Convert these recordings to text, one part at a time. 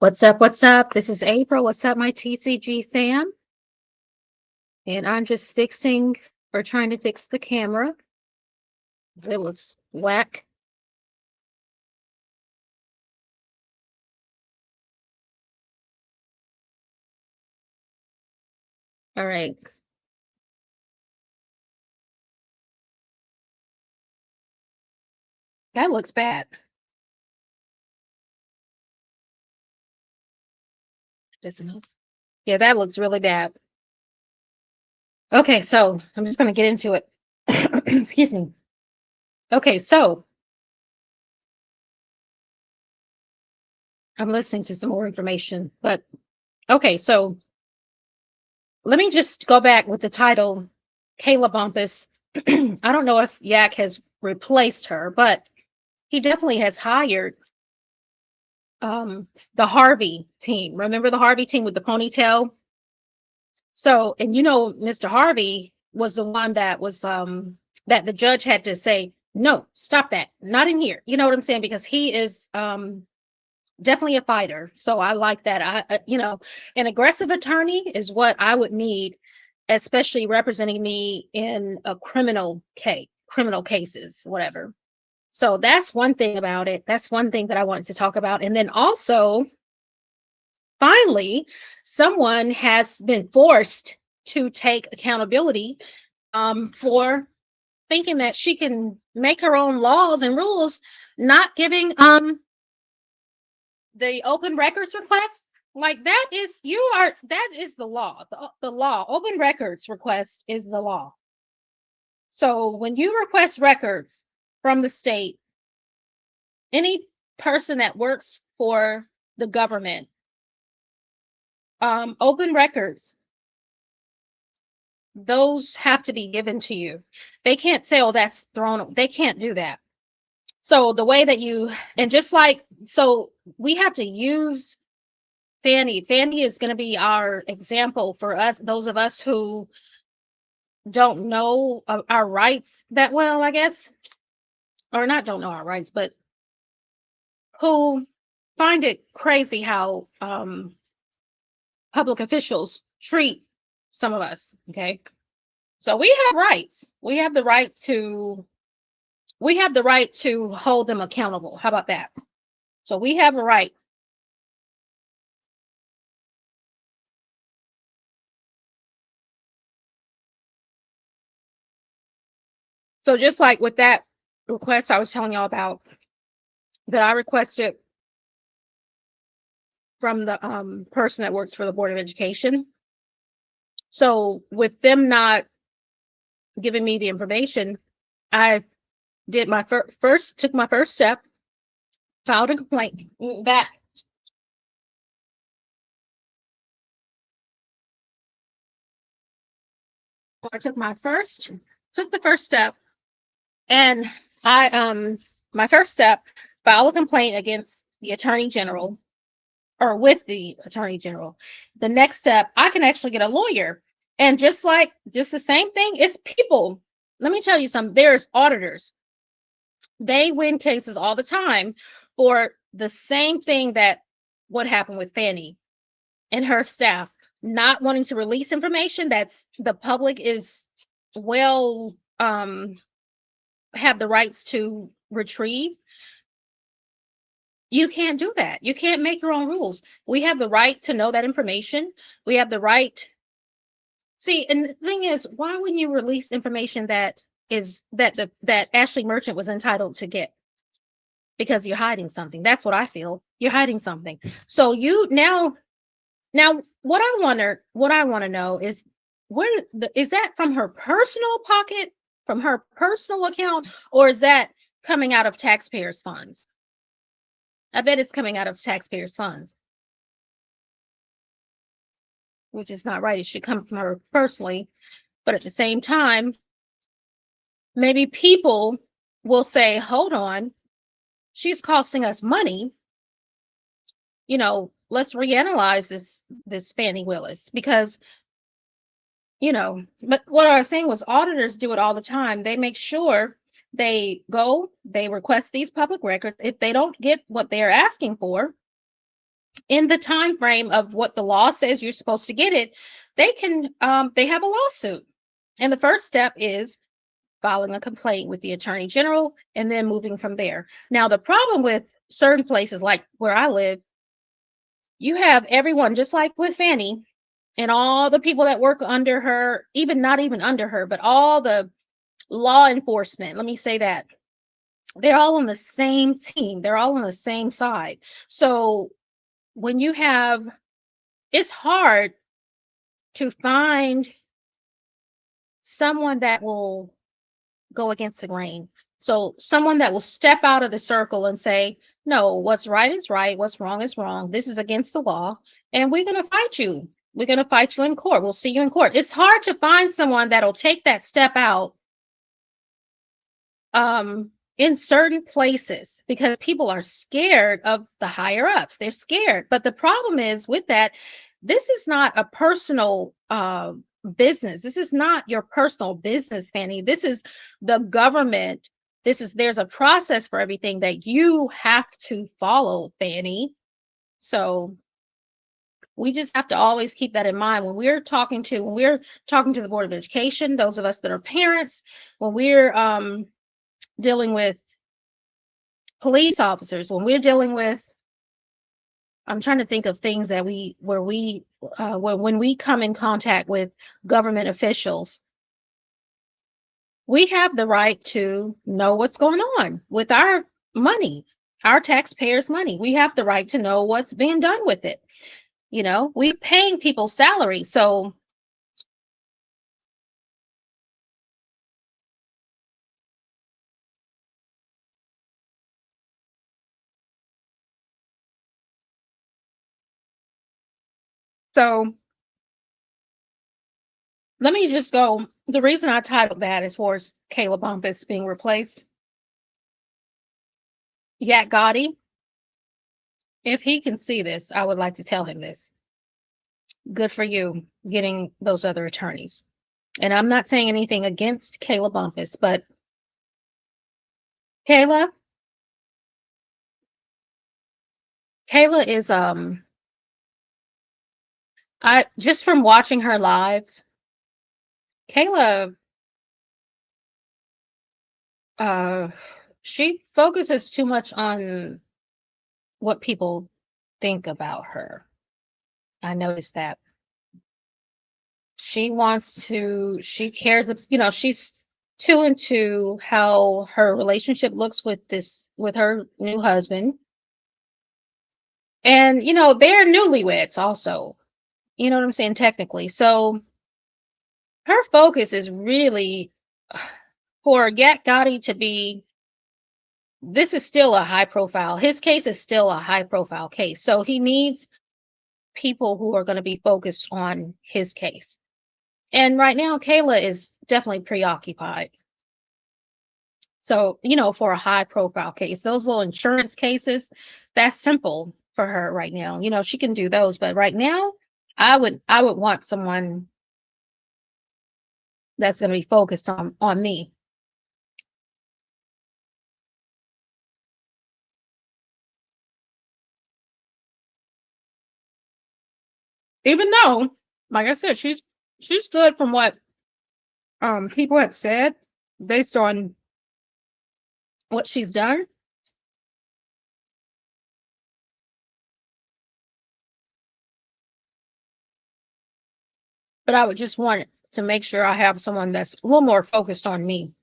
What's up? What's up? This is April. What's up, my TCG fam? And I'm just fixing or trying to fix the camera. It was whack. All right. That looks bad. Doesn't it? Yeah, that looks really bad. Okay, so I'm just going to get into it. Excuse me. Okay, so I'm listening to some more information, but okay, so let me just go back with the title Kayla Bumpus. I don't know if Yak has replaced her, but he definitely has hired the Harvey team. Remember the Harvey team with the ponytail? So, and Mr. Harvey was the one that was that the judge had to say, no, stop that, not in here. You know what I'm saying? Because he is definitely a fighter. So I like that. An aggressive attorney is what I would need, especially representing me in a criminal cases, whatever. So that's one thing about it. That's one thing that I wanted to talk about. And then also, finally, someone has been forced to take accountability for thinking that she can make her own laws and rules, not giving the open records request. Like that is the law. The law. Open records request is the law. So when you request records from the state, any person that works for the government, open records, those have to be given to you. They can't say, oh, that's thrown. They can't do that. So the way that and just like, so we have to use Fani. Fani is going to be our example for us, those of us who don't know our rights that well, I guess, or not don't know our rights, but who find it crazy how public officials treat some of us. Okay. So we have rights. We have the right to hold them accountable. How about that? So we have a right. So just like with that request I was telling y'all about that I requested from the person that works for the Board of Education. So with them not giving me the information, I did my took my first step, filed a complaint back. So I took the first step, and my first step, filed a complaint against the Attorney General, or with the Attorney General. The next step, I can actually get a lawyer. And just the same thing, it's people. Let me tell you something. There's auditors. They win cases all the time for the same thing that what happened with Fani and her staff not wanting to release information that's the public is well have the rights to retrieve. You can't do that. You can't make your own rules. We have the right to know that information. We have the right. See, and the thing is, why wouldn't you release information that Ashley Merchant was entitled to get? Because you're hiding something. That's what I feel. You're hiding something. So you now what I want to know is is that from her personal pocket, from her personal account, or is that coming out of taxpayers' funds? I bet it's coming out of taxpayers' funds, which is not right. It should come from her personally. But at the same time, maybe people will say, hold on, she's costing us money. Let's reanalyze this Fani Willis, because but what I was saying was auditors do it all the time. They make sure they request these public records. If they don't get what they're asking for, in the time frame of what the law says you're supposed to get it, they have a lawsuit. And the first step is filing a complaint with the attorney general and then moving from there. Now, the problem with certain places like where I live, you have everyone, just like with Fanny, and all the people that work under her, even not even under her, but all the law enforcement, let me say that, they're all on the same team. They're all on the same side. So when you have, it's hard to find someone that will go against the grain. So someone that will step out of the circle and say, no, what's right is right, what's wrong is wrong. This is against the law, and we're going to fight you. We're going to fight you in court. We'll see you in court. It's hard to find someone that'll take that step out in certain places because people are scared of the higher ups. They're scared. But the problem is with that, this is not a personal business. This is not your personal business, Fanny. This is the government. There's a process for everything that you have to follow, Fanny. So we just have to always keep that in mind when we're talking to the Board of Education, those of us that are parents, when we're dealing with police officers, when we're dealing with, I'm trying to think of things that when we come in contact with government officials, we have the right to know what's going on with our money, our taxpayers' money. We have the right to know what's being done with it. We're paying people's salary. So so let me just go. The reason I titled that as far as Kayla Bumpus being replaced, Yak Gotti, if he can see this, I would like to tell him this. Good for you getting those other attorneys. And I'm not saying anything against Kayla Bumpus, but Kayla, Kayla is I just from watching her lives, Kayla uh she focuses too much on what people think about her. I noticed that. She cares if, she's too into how her relationship looks with her new husband. And they're newlyweds also. You know what I'm saying? Technically. So her focus is really for Gat Gotti to be, this is still a high profile. His case is still a high profile case. So he needs people who are going to be focused on his case. And right now, Kayla is definitely preoccupied. So, for a high profile case, those little insurance cases, that's simple for her right now. She can do those. But right now, I would want someone that's going to be focused on me. Even though, like I said, she's good from what people have said based on what she's done. But I would just want to make sure I have someone that's a little more focused on me.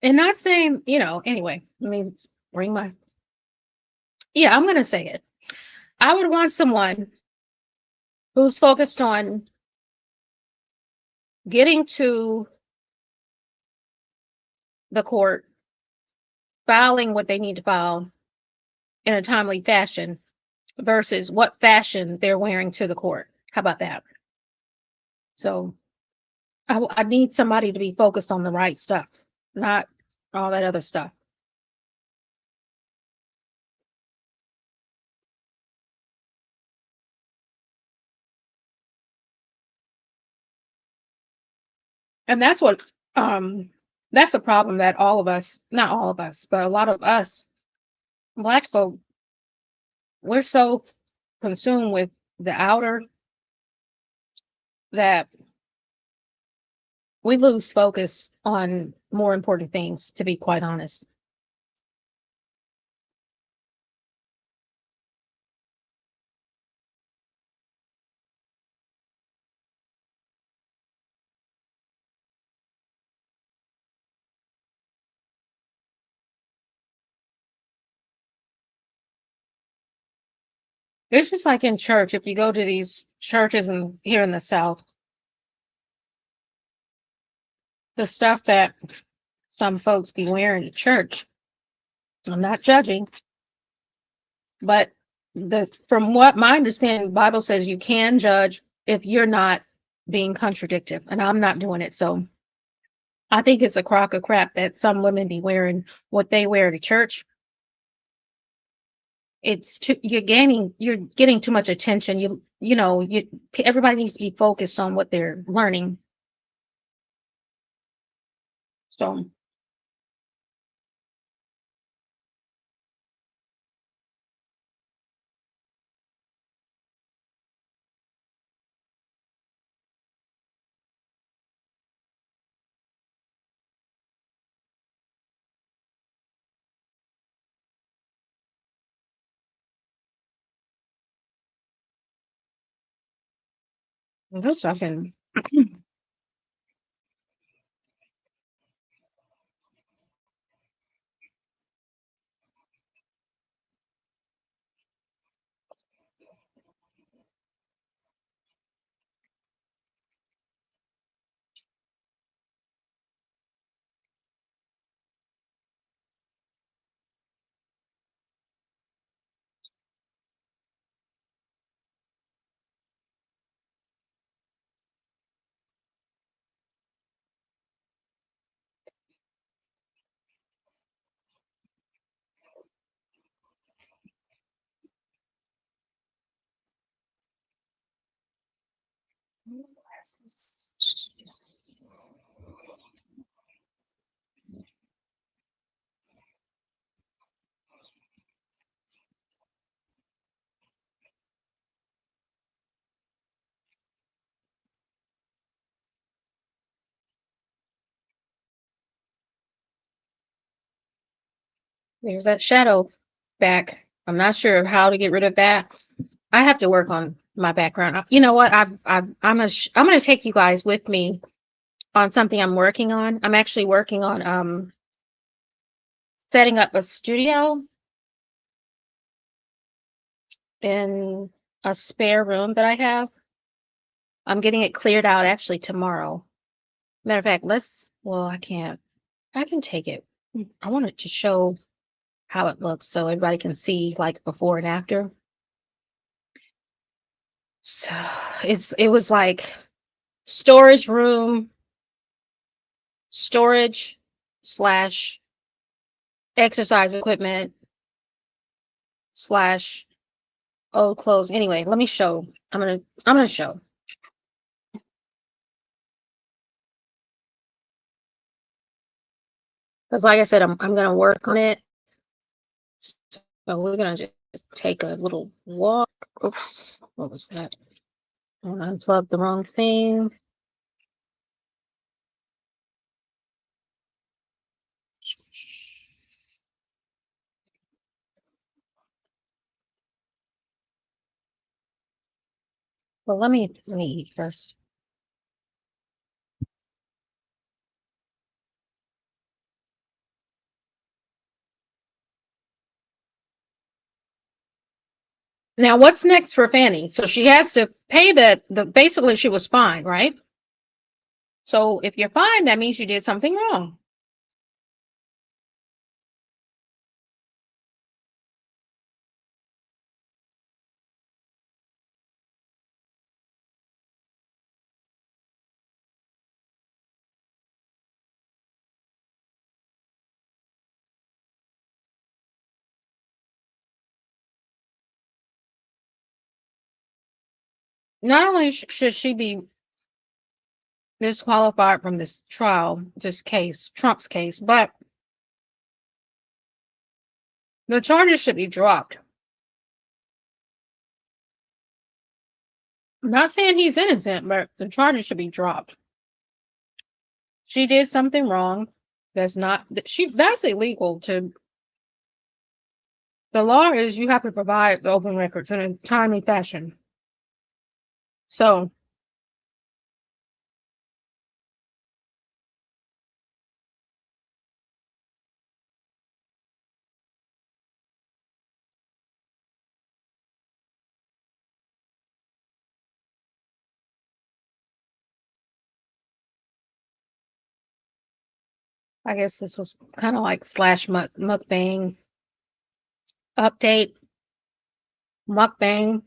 And not saying, anyway, let me bring my, yeah, I'm going to say it. I would want someone who's focused on getting to the court, filing what they need to file in a timely fashion versus what fashion they're wearing to the court. How about that? So I need somebody to be focused on the right stuff, not all that other stuff. And that's what that's a problem that all of us, not all of us, but a lot of us black folk, we're so consumed with the outer that we lose focus on more important things, to be quite honest. It's just like in church, if you go to these churches and here in the South, the stuff that some folks be wearing to church, I'm not judging, but the from what my understanding, the Bible says you can judge if you're not being contradictive, and I'm not doing it. So I think it's a crock of crap that some women be wearing what they wear to church. It's too, you're getting too much attention. Everybody needs to be focused on what they're learning. So those I can. There's that shadow back. I'm not sure how to get rid of that. I have to work on my background. You know what? I'm going to take you guys with me on something I'm working on. I'm actually working on setting up a studio in a spare room that I have. I'm getting it cleared out actually tomorrow. Matter of fact, well, I can't. I can take it. I want it to show how it looks so everybody can see like before and after. So it was like storage room, storage slash exercise equipment slash old clothes. Anyway, let me show. I'm gonna show. Because like I said, I'm gonna work on it. So we're gonna just take a little walk. Oops, what was that? I unplugged the wrong thing. Well, let me eat first. Now, what's next for Fanny? So she has to pay the basically she was fined, right? So if you're fined, that means you did something wrong. Not only should she be disqualified from this trial, this case, Trump's case, but the charges should be dropped. I'm not saying he's innocent, but the charges should be dropped. She did something wrong. That's illegal to. The law is you have to provide the open records in a timely fashion. So I guess this was kind of like slash mukbang update, mukbang.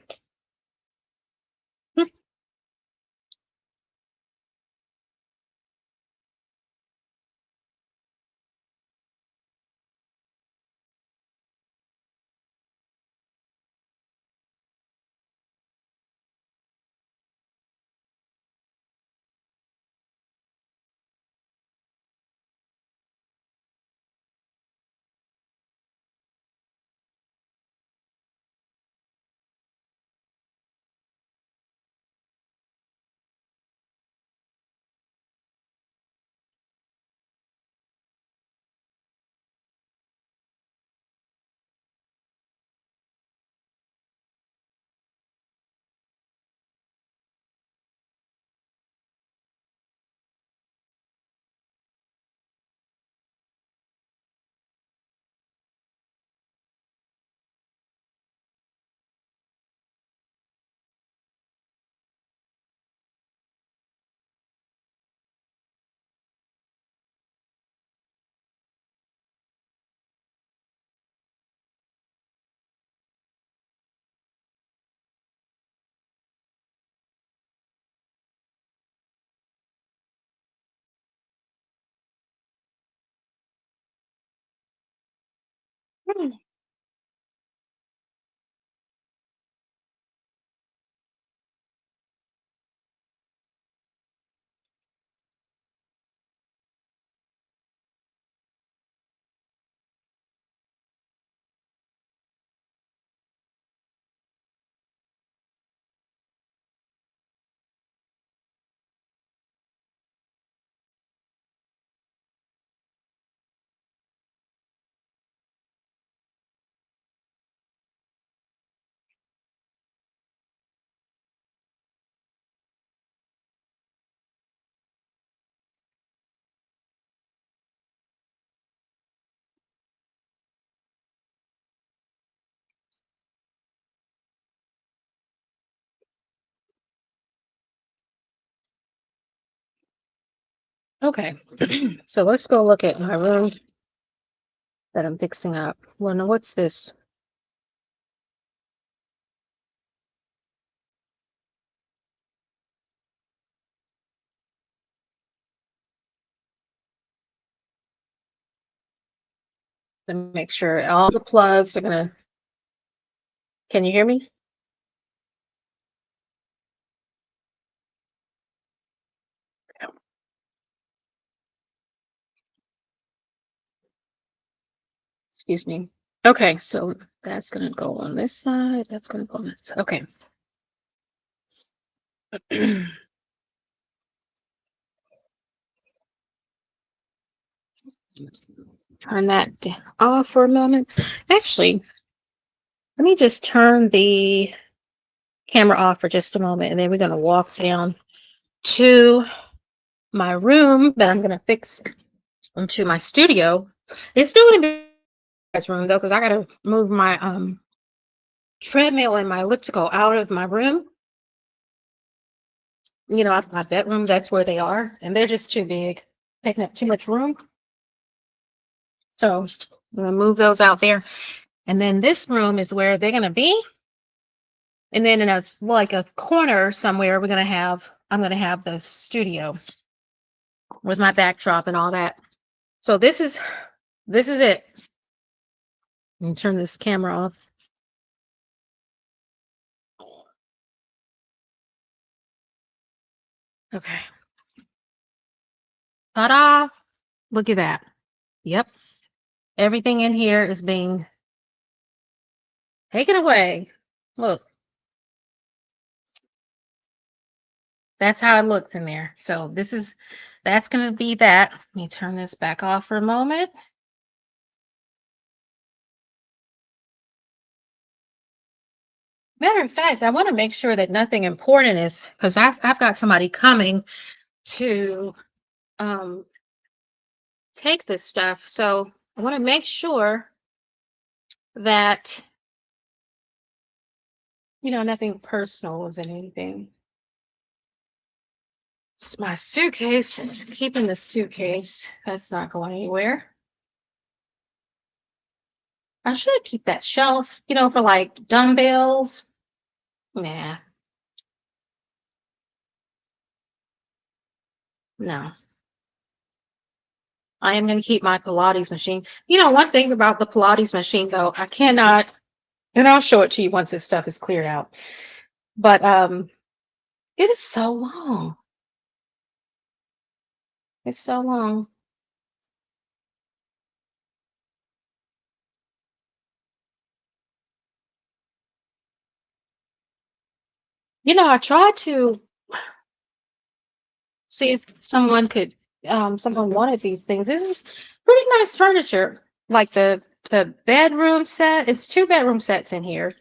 Okay, so let's go look at my room that I'm fixing up. Well, now what's this? Let me make sure all the plugs are gonna. Can you hear me? Excuse me. Okay, so that's gonna go on this side. That's gonna go on that side. Okay. Turn that off for a moment. Actually, let me just turn the camera off for just a moment, and then we're gonna walk down to my room that I'm gonna fix into my studio. It's still gonna be my room though, because I gotta move my treadmill and my elliptical out of my room. Out of my bedroom, that's where they are, and they're just too big, taking up too much room. So I'm gonna move those out there. And then this room is where they're gonna be. And then in a corner somewhere, I'm gonna have the studio with my backdrop and all that. So this is it. Let me turn this camera off. Okay. Ta-da! Look at that. Yep. Everything in here is being taken away. Look, that's how it looks in there. So that's going to be that. Let me turn this back off for a moment. Matter of fact, I want to make sure that nothing important is, because I've got somebody coming to um, take this stuff. So I want to make sure that, nothing personal is in anything. It's my suitcase. Keeping the suitcase. That's not going anywhere. I should keep that shelf, for like dumbbells. Nah, no. I am going to keep my Pilates machine. One thing about the Pilates machine, though, I cannot, and I'll show it to you once this stuff is cleared out. But it is so long. It's so long. I tried to see if someone wanted these things. This is pretty nice furniture. Like the bedroom set. It's two bedroom sets in here.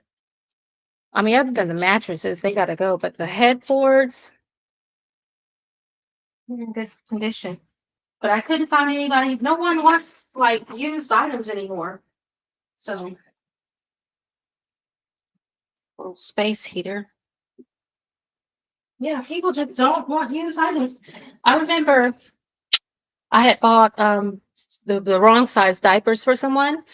I mean, other than the mattresses, they gotta go, but the headboards, they're in good condition. But I couldn't find anybody. No one wants like used items anymore. So, little space heater. Yeah, people just don't want used items. I remember I had bought the wrong size diapers for someone,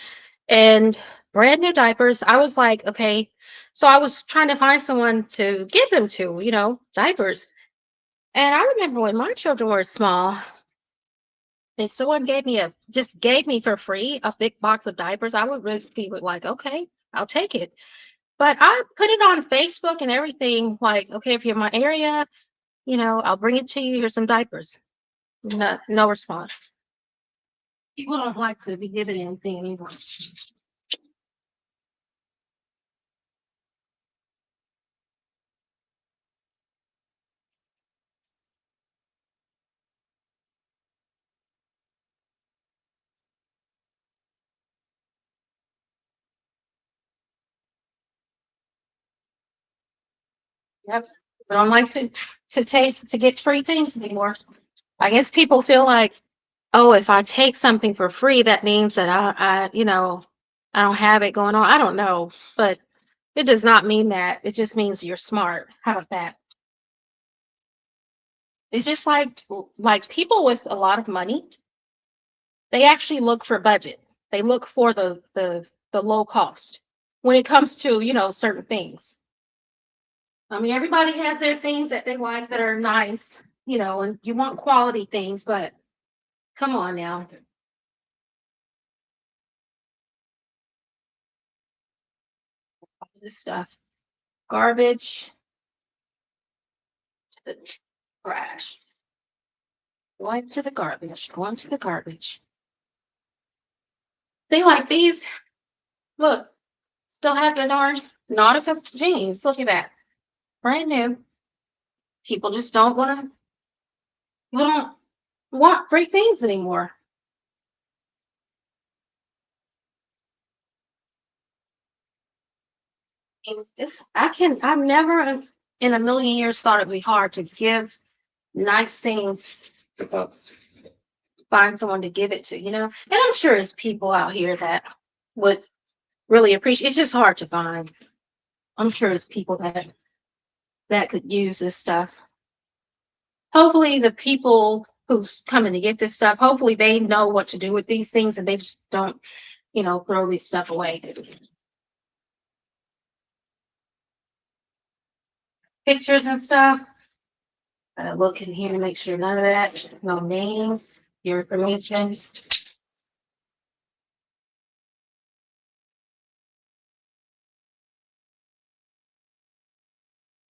and brand new diapers. I was like, okay. So I was trying to find someone to give them to, diapers. And I remember when my children were small, and someone just gave me for free a big box of diapers, I would really be like, okay, I'll take it. But I put it on Facebook and everything, like, okay, if you're in my area, I'll bring it to you. Here's some diapers. No, no response. People don't like to be given anything anymore. Yep. They don't like to get free things anymore. I guess people feel like, oh, if I take something for free, that means that I don't have it going on. I don't know, but it does not mean that. It just means you're smart. How about that? It's just like people with a lot of money, they actually look for budget. They look for the low cost when it comes to, certain things. I mean, everybody has their things that they like that are nice, and you want quality things, but come on now. This stuff. Garbage to the trash. Going to the garbage. Going to the garbage. See, like these, look, still have the orange Nautica jeans. Look at that. Brand new. People just don't want free things anymore. And I've never in a million years thought it'd be hard to give nice things to folks. Find someone to give it to, And I'm sure there's people out here that would really appreciate. It's just hard to find. I'm sure there's people that could use this stuff. Hopefully, the people who's coming to get this stuff, hopefully they know what to do with these things and they just don't, throw these stuff away. Pictures and stuff. Look in here to make sure none of that, no names, your information.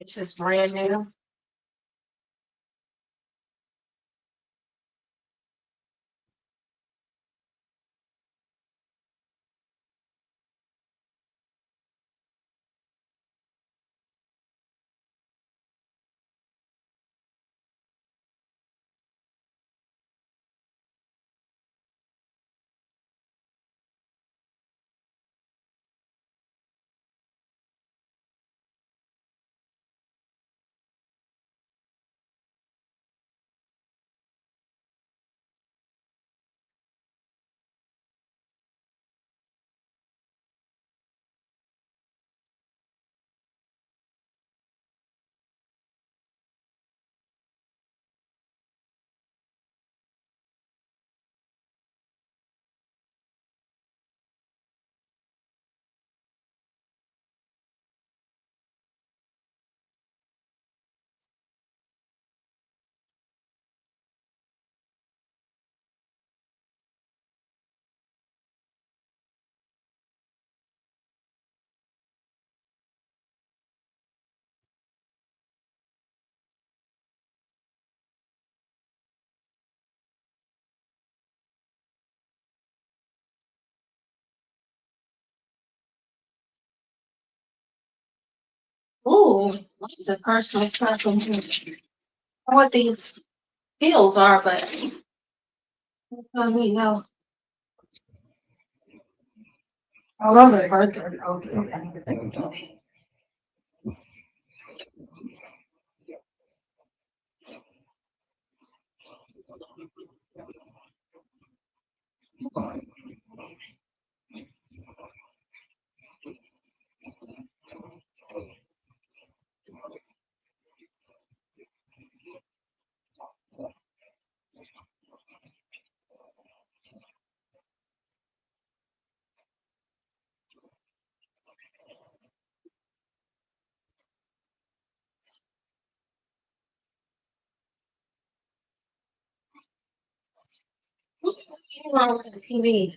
It's just brand new. Ooh, lots of personal stuff in here. I don't know what these pills are, but you know, I love it. Okay. What's wrong with the TV?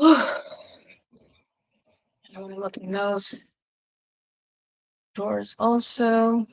I want to look in those drawers also.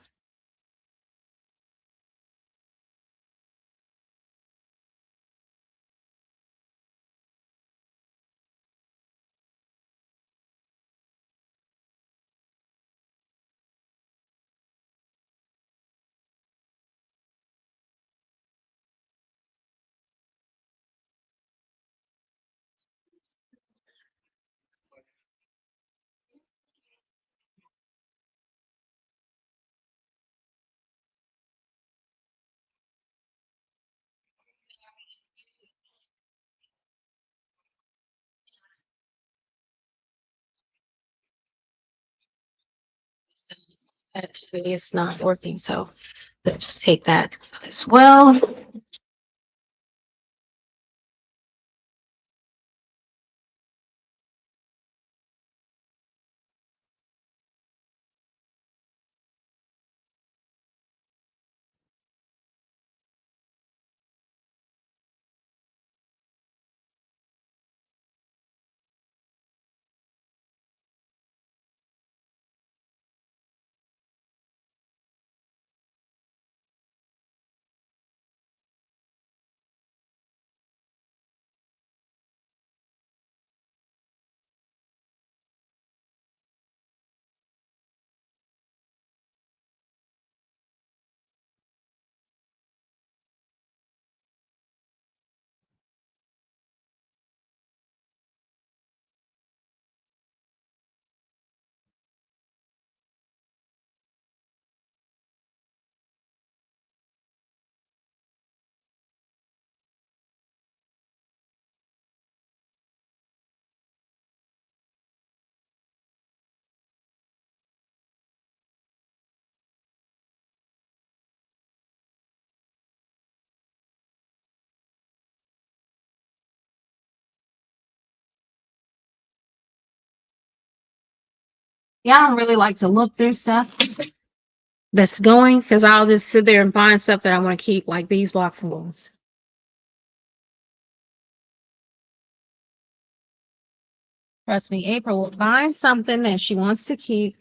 Actually, it's not working, so let's just take that as well. Yeah, I don't really like to look through stuff that's going because I'll just sit there and find stuff that I want to keep, like these boxing balls. Trust me, April will find something that she wants to keep.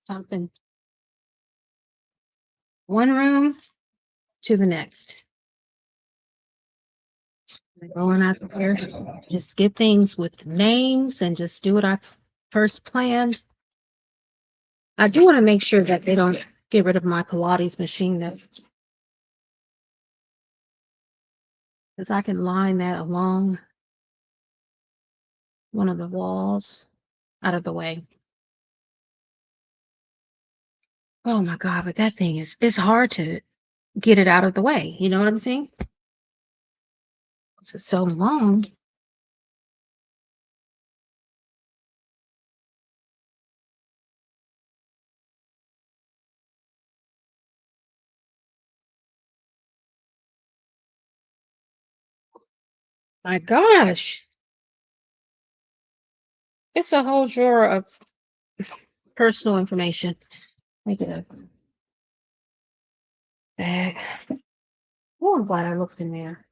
something, one room to the next. Going out there, just get things with names and just do what I first planned. I do want to make sure that they don't get rid of my Pilates machine, that because I can line that along one of the walls out of the way. Oh my God, but that thing is, it's hard to get it out of the way. You know what I'm saying? It's so long. My gosh, it's a whole drawer of personal information. Make it a bag. Oh, I'm glad I looked in there.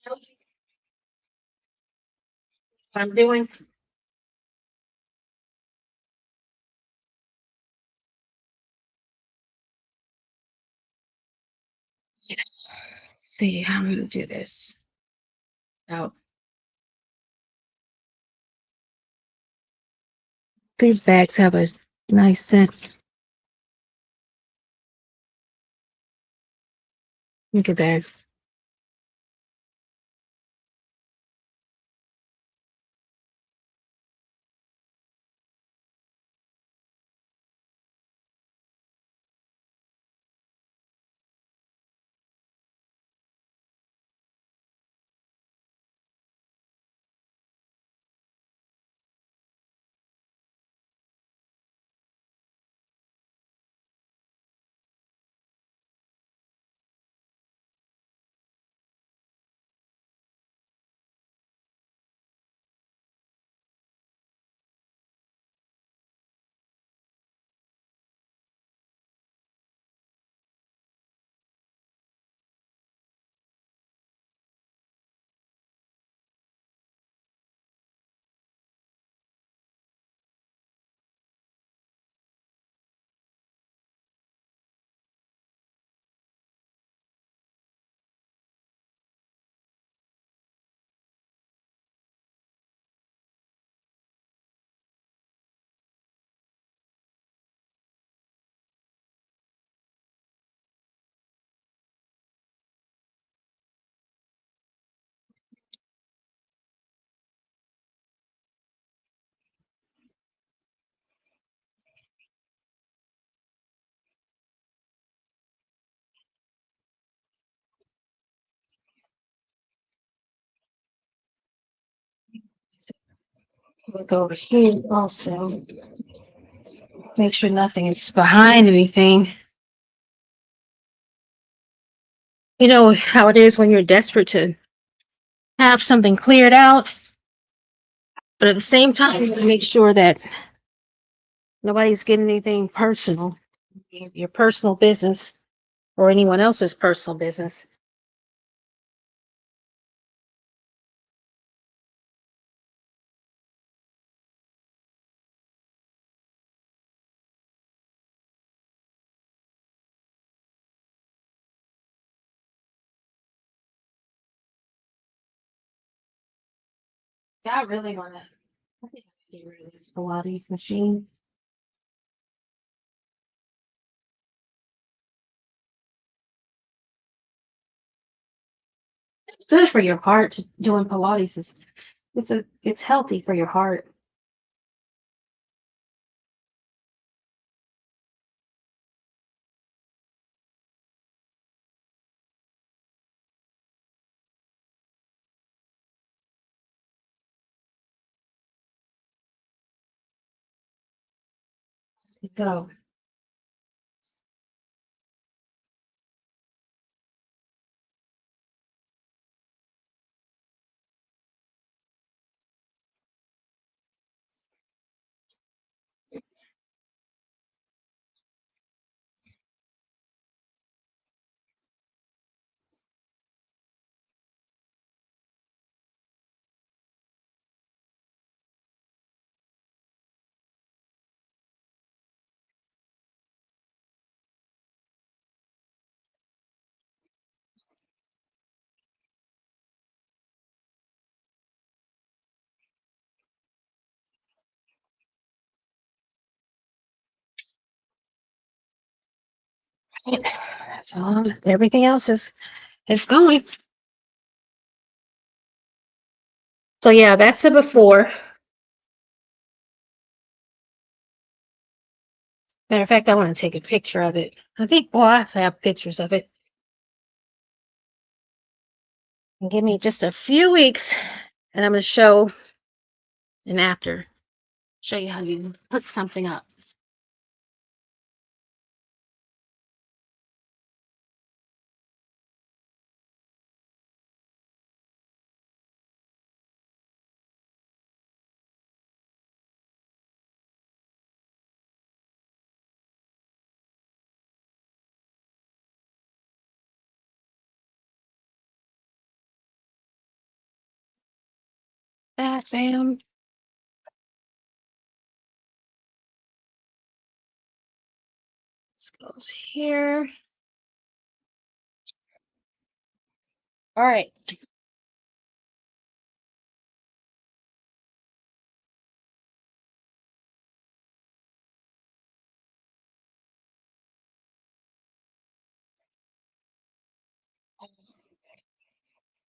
What I'm doing. See how I'm gonna do this. Now, these bags have a nice scent. Look at that. Look over here also. Make sure nothing is behind anything. You know how it is when you're desperate to have something cleared out, but at the same time, you gotta make sure that nobody's getting anything personal, your personal business, or anyone else's personal business. I really want to. I think I can get rid of this Pilates machine. It's good for your heart. Doing Pilates is it's healthy for your heart. Let's go. So everything else is going. So yeah, that's a before. Matter of fact, I want to take a picture of it. I think, well, I have pictures of it. And give me just a few weeks, and I'm going to show an after. Show you how you hook something up. That, bam. This goes here. All right.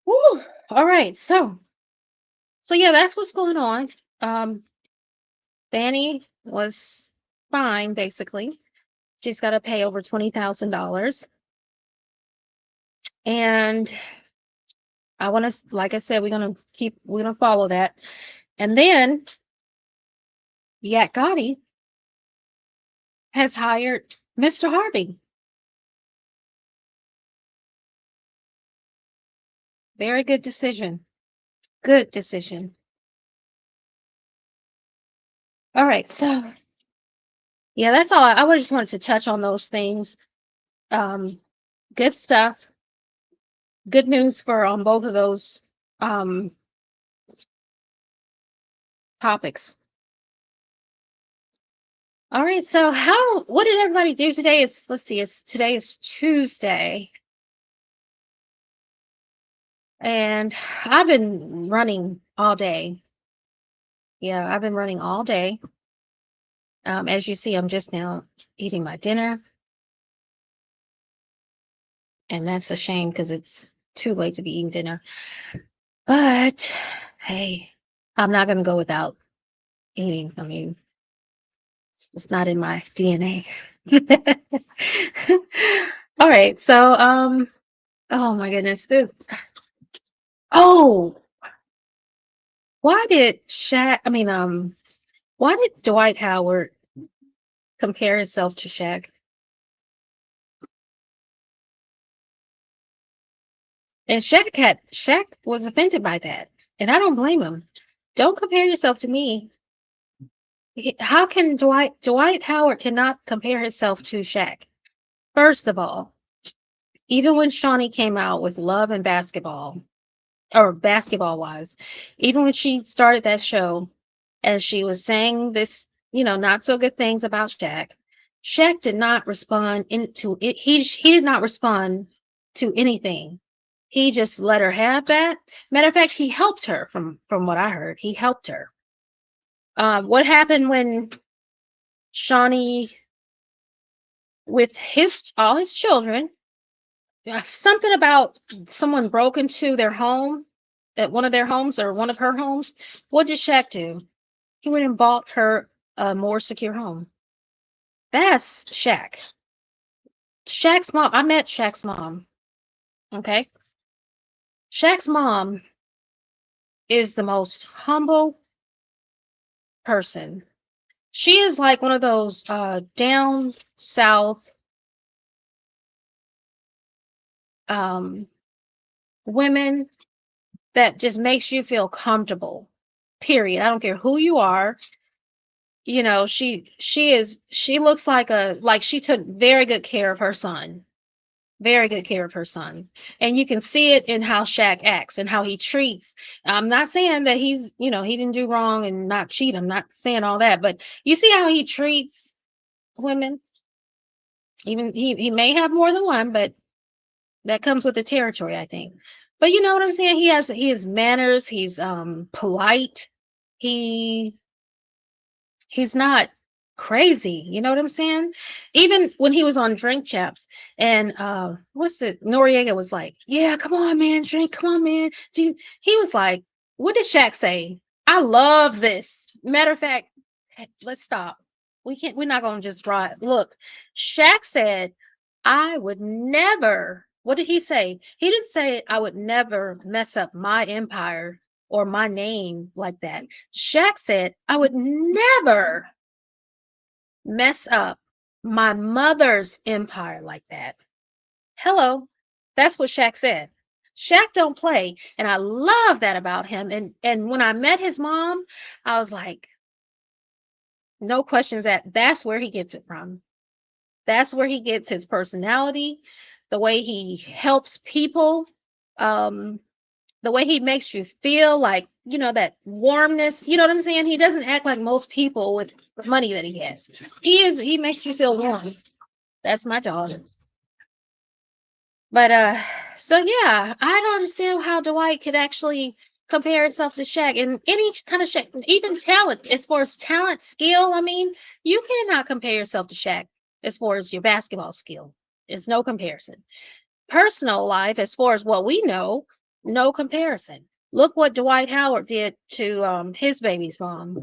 Woo. All right. So yeah, that's what's going on. Um, Fanny was fine, basically. She's got to pay over $20,000. And I want to, like I said, we're going to follow that. And then Yak Gotti has hired Mr. Harvey. Very good decision. Good decision. All right. So yeah, that's all. I just wanted to touch on those things. Um, good stuff. Good news for on both of those um topics. All right, so what did everybody do today? Let's see, today is Tuesday, and I've been running all day. Yeah, I've been running all day. As you see, I'm just now eating my dinner, and that's a shame because it's too late to be eating dinner. But hey, I'm not gonna go without eating. I mean, it's not in my DNA. All right, so oh my goodness. Oh, why did why did Dwight Howard compare himself to Shaq? And Shaq was offended by that. And I don't blame him. Don't compare yourself to me. How can Dwight Howard cannot compare himself to Shaq? First of all, even when Shawnee came out with Love and Basketball, or Basketball Wives, even when she started that show and she was saying this, not so good things about Shaq, Shaq did not respond to it. He did not respond to anything. He just let her have that. Matter of fact, he helped her. From what I heard, he helped her. What happened when Shawnee, with his all his children, something about someone broke into their home, at one of their homes or one of her homes. What did Shaq do? He went and bought her a more secure home. That's Shaq. Shaq's mom. I met Shaq's mom. Okay. Shaq's mom is the most humble person. She is like one of those down south um, women that just makes you feel comfortable. Period. I don't care who you are. You know, she looks like she took very good care of her son. Very good care of her son. And you can see it in how Shaq acts and how he treats. I'm not saying that he didn't do wrong and not cheat. I'm not saying all that, but you see how he treats women. Even he may have more than one, but that comes with the territory, I think. But you know what I'm saying? He has manners, he's polite. He he's not crazy, you know what I'm saying? Even when he was on Drink Champs and what's it? Noriega was like, "Yeah, come on, man, drink, come on, man." He was like, what did Shaq say? "I love this." Matter of fact, let's stop. We're not gonna just ride. Look, Shaq said, "I would never." What did he say? He didn't say, "I would never mess up my empire or my name like that." Shaq said, "I would never mess up my mother's empire like that." Hello. That's what Shaq said. Shaq don't play, and I love that about him. And when I met his mom, I was like, no questions that's where he gets it from. That's where he gets his personality, the way he helps people, um, the way he makes you feel like, that warmness. You know what I'm saying? He doesn't act like most people with the money that he has. He makes you feel warm. That's my dog. But so yeah, I don't understand how Dwight could actually compare himself to Shaq in any kind of Shaq, even talent. As far as talent, skill, I mean, you cannot compare yourself to Shaq as far as your basketball skill. It's no comparison. Personal life, as far as what we know, no comparison. Look what Dwight Howard did to his baby's mom.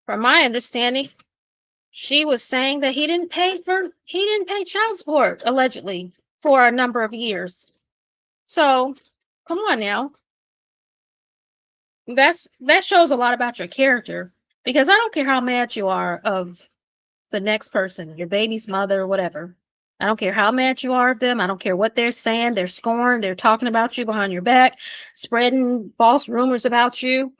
From my understanding, she was saying that he didn't pay child support allegedly for a number of years. So, come on now. That shows a lot about your character, because I don't care how mad you are of the next person, your baby's mother, whatever. I don't care how mad you are of them. I don't care what they're saying. They're scorned. They're talking about you behind your back, spreading false rumors about you.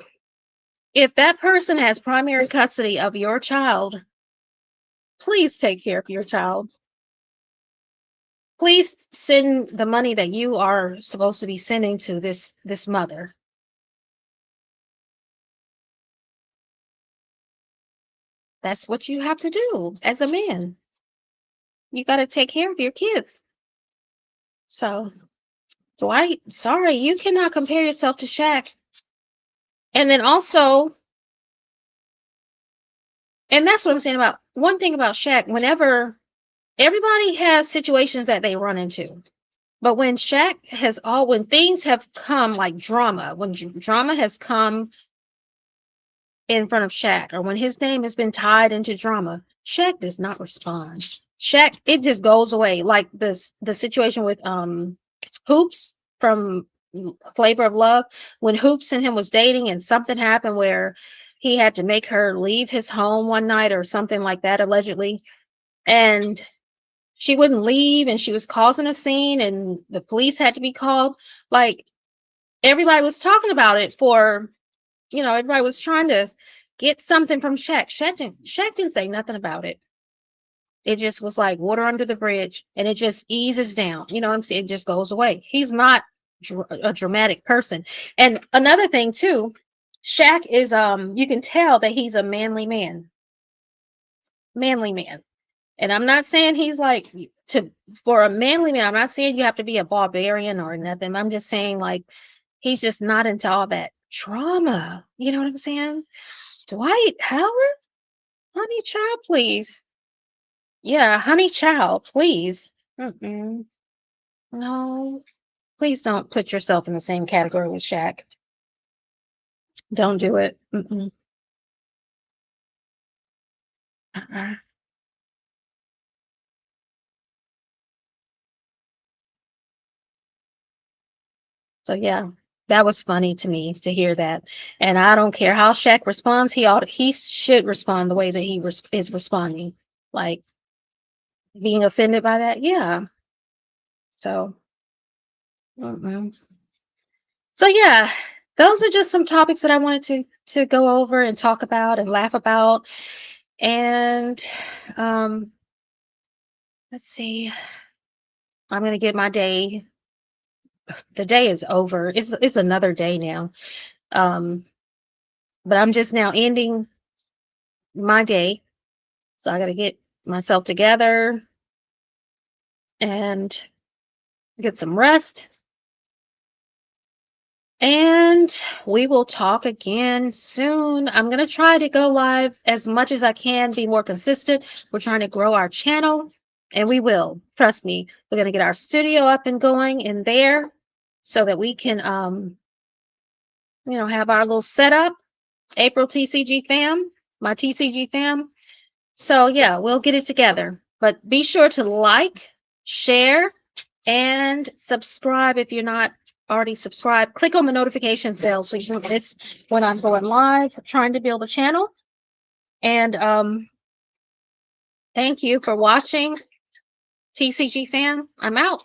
If that person has primary custody of your child, please take care of your child. Please send the money that you are supposed to be sending to this mother. That's what you have to do as a man. You got to take care of your kids. So, Dwight, sorry, you cannot compare yourself to Shaq. And then also, and that's what I'm saying about one thing about Shaq. Whenever everybody has situations that they run into, but when things have come like drama, when drama has come in front of Shaq, or when his name has been tied into drama, Shaq does not respond. Shaq, it just goes away. Like the situation with Hoops from Flavor of Love, when Hoops and him was dating and something happened where he had to make her leave his home one night or something like that, allegedly, and she wouldn't leave and she was causing a scene and the police had to be called. Like, everybody was talking about it everybody was trying to get something from Shaq. Shaq didn't say nothing about it. It just was like water under the bridge, and it just eases down. You know what I'm saying? It just goes away. He's not a dramatic person. And another thing too, Shaq is you can tell that he's a manly man. Manly man. And I'm not saying he's like to for a manly man, I'm not saying you have to be a barbarian or nothing. I'm just saying like he's just not into all that drama. You know what I'm saying? Dwight Howard? Honey child, please. Yeah, honey child, please. Mm-mm. No, please don't put yourself in the same category with Shaq. Don't do it. Mm-mm. Uh-uh. So yeah, that was funny to me to hear that. And I don't care how Shaq responds, he should respond the way that is responding. Like being offended by that. Yeah. So mm-mm. So yeah, those are just some topics that I wanted to go over and talk about and laugh about. And um let's see. I'm gonna get my day. The day is over. It's another day now. Um, but I'm just now ending my day. So I gotta get myself together and get some rest. And we will talk again soon. I'm going to try to go live as much as I can, be more consistent. We're trying to grow our channel, and we will. Trust me. We're going to get our studio up and going in there so that we can, have our little setup. April TCG fam, my TCG fam. So, yeah, we'll get it together. But be sure to like, share, and subscribe if you're not already subscribed. Click on the notifications bell so you don't miss when I'm going live trying to build a channel. And thank you for watching, TCG fam. I'm out.